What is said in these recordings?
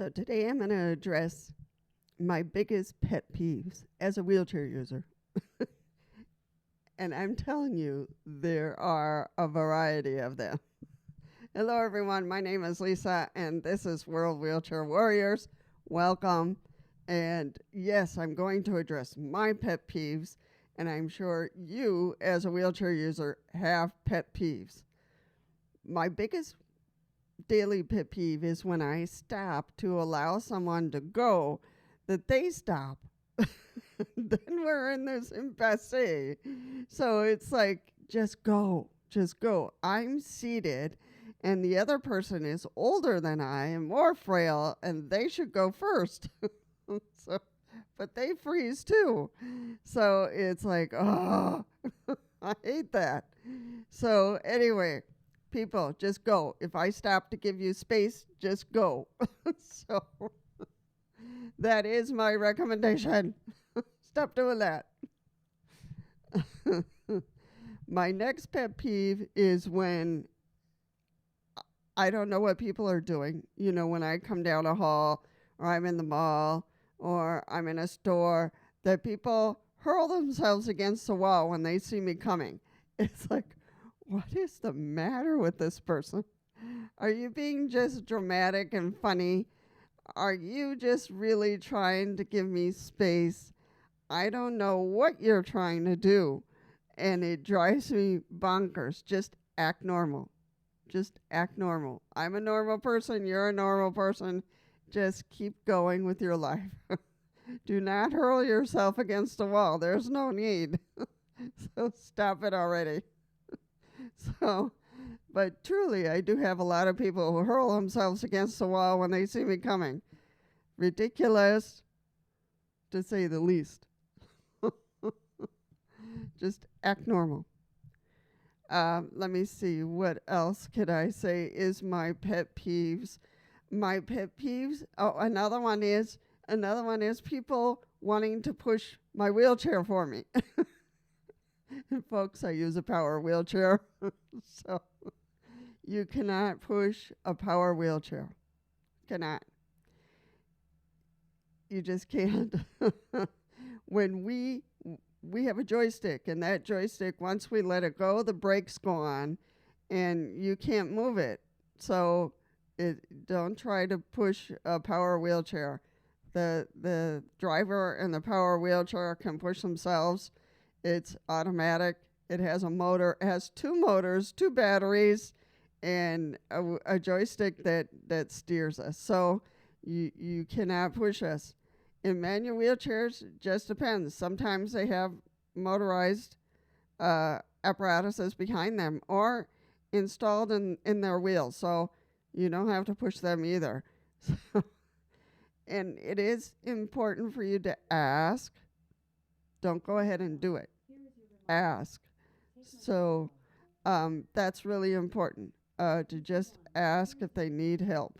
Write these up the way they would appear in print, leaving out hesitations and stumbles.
So today I'm going to address my biggest pet peeves as a wheelchair user. And I'm telling you, there are a variety of them. Hello, everyone. My name is Lisa, and this is World Wheelchair Warriors. Welcome. And yes, I'm going to address my pet peeves, and I'm sure you, as a wheelchair user, have pet peeves. My biggest daily pet peeve is when I stop to allow someone to go, that they stop. Then we're in this impasse. So it's like, just go, just go. I'm seated, and the other person is older than I and more frail, and they should go first. So, but they freeze too. So it's like, oh, I hate that. So anyway, people, just go. If I stop to give you space, just go. So that is my recommendation. Stop doing that. My next pet peeve is when I don't know what people are doing. You know, when I come down a hall, or I'm in the mall, or I'm in a store, that people hurl themselves against the wall when they see me coming. It's like, what is the matter with this person? Are you being just dramatic and funny? Are you just really trying to give me space? I don't know what you're trying to do, and it drives me bonkers. Just act normal. Just act normal. I'm a normal person. You're a normal person. Just keep going with your life. Do not hurl yourself against the wall. There's no need. So stop it already. So, but truly, I do have a lot of people who hurl themselves against the wall when they see me coming. Ridiculous, to say the least. Just act normal. Let me see, what else could I say is my pet peeves? My pet peeves, another one is people wanting to push my wheelchair for me. And folks, I use a power wheelchair. So you cannot push a power wheelchair. Cannot. You just can't. When we have a joystick, and that joystick, once we let it go, the brakes go on, and you can't move it. So don't try to push a power wheelchair. The driver and the power wheelchair can push themselves. It's automatic. It has a motor. It has two motors, two batteries, and a joystick that steers us. So you cannot push us. In manual wheelchairs, just depends. Sometimes they have motorized apparatuses behind them or installed in their wheels, so you don't have to push them either. So, and it is important for you to ask. Don't go ahead and do it. Ask. So that's really important, to just ask if they need help.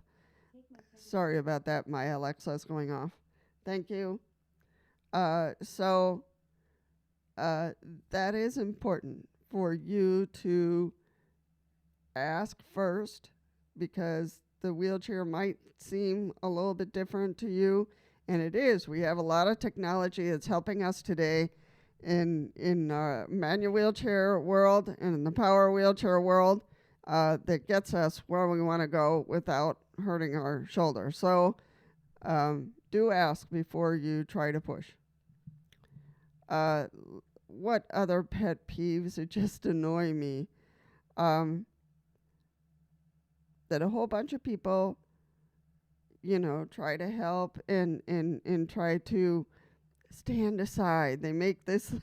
Sorry about that. My Alexa's going off. Thank you. So that is important for you to ask first, because the wheelchair might seem a little bit different to you, and it is. We have a lot of technology that's helping us today in manual wheelchair world and in the power wheelchair world, that gets us where we want to go without hurting our shoulder. So do ask before you try to push. What other pet peeves that just annoy me? That a whole bunch of people, try to help and try to stand aside. They make this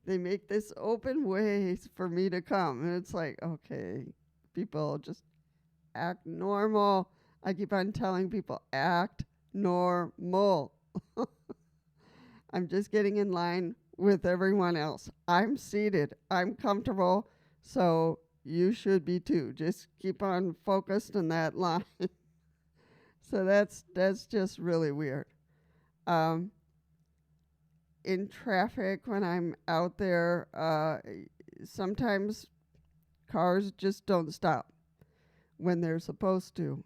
they make this open way for me to come. And it's like, okay, people, just act normal. I keep on telling people, act normal. I'm just getting in line with everyone else. I'm seated. I'm comfortable. So you should be too. Just keep on focused in that line. So that's just really weird. In traffic, when I'm out there, sometimes cars just don't stop when they're supposed to.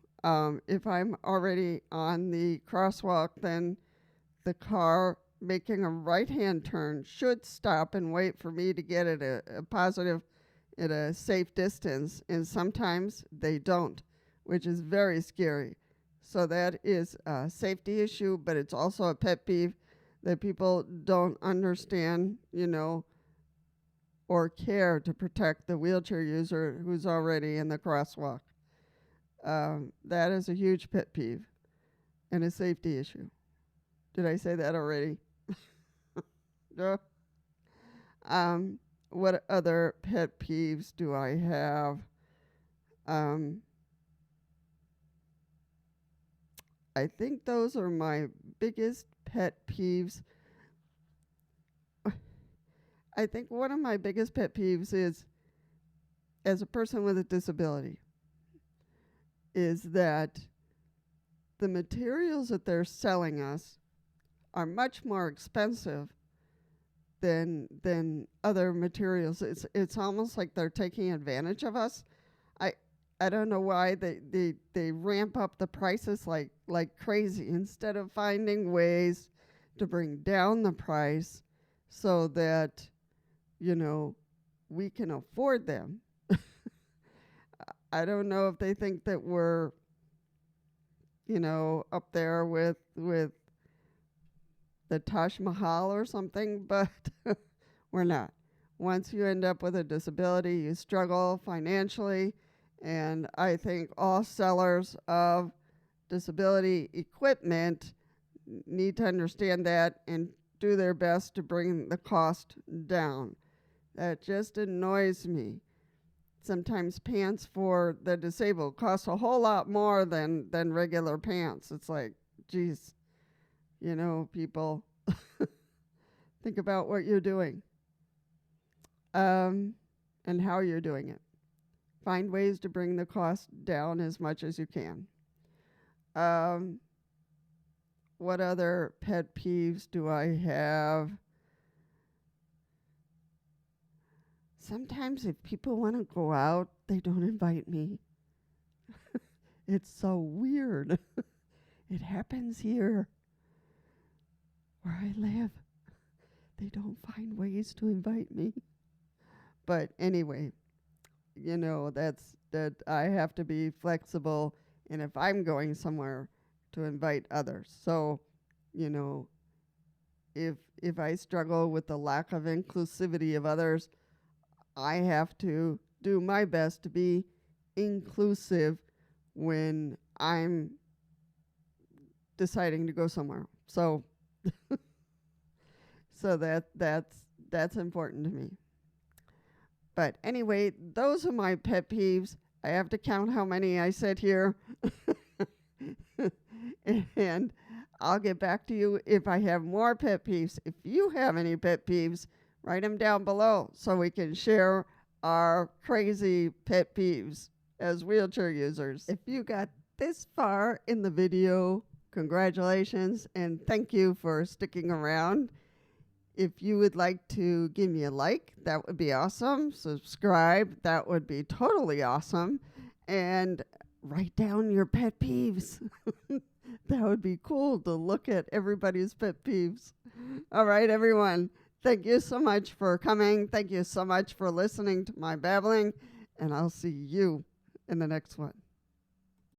If I'm already on the crosswalk, then the car making a right-hand turn should stop and wait for me to get at a positive, at a safe distance. And sometimes they don't, which is very scary. So that is a safety issue, but it's also a pet peeve that people don't understand, or care to protect the wheelchair user who's already in the crosswalk. That is a huge pet peeve and a safety issue. Did I say that already? No. What other pet peeves do I have? I think those are my biggest pet peeves. I think one of my biggest pet peeves is, as a person with a disability, is that the materials that they're selling us are much more expensive than other materials. It's almost like they're taking advantage of us. I don't know why they ramp up the prices like crazy instead of finding ways to bring down the price so that we can afford them. I don't know if they think that we're up there with the Taj Mahal or something, but we're not. Once you end up with a disability, you struggle financially, and I think all sellers of disability equipment need to understand that and do their best to bring the cost down. That just annoys me. Sometimes pants for the disabled cost a whole lot more than regular pants. It's like, geez, people, think about what you're doing, and how you're doing it. Find ways to bring the cost down as much as you can. What other pet peeves do I have? Sometimes if people want to go out, they don't invite me. It's so weird. It happens here where I live. They don't find ways to invite me. But anyway, that I have to be flexible, and if I'm going somewhere, to invite others. So, if I struggle with the lack of inclusivity of others, I have to do my best to be inclusive when I'm deciding to go somewhere. So that's important to me. But anyway, those are my pet peeves. I have to count how many I said here. And I'll get back to you if I have more pet peeves. If you have any pet peeves, write them down below so we can share our crazy pet peeves as wheelchair users. If you got this far in the video, congratulations, and thank you for sticking around. If you would like to give me a like, that would be awesome. Subscribe, that would be totally awesome. And write down your pet peeves. That would be cool to look at everybody's pet peeves. All right, everyone. Thank you so much for coming. Thank you so much for listening to my babbling. And I'll see you in the next one.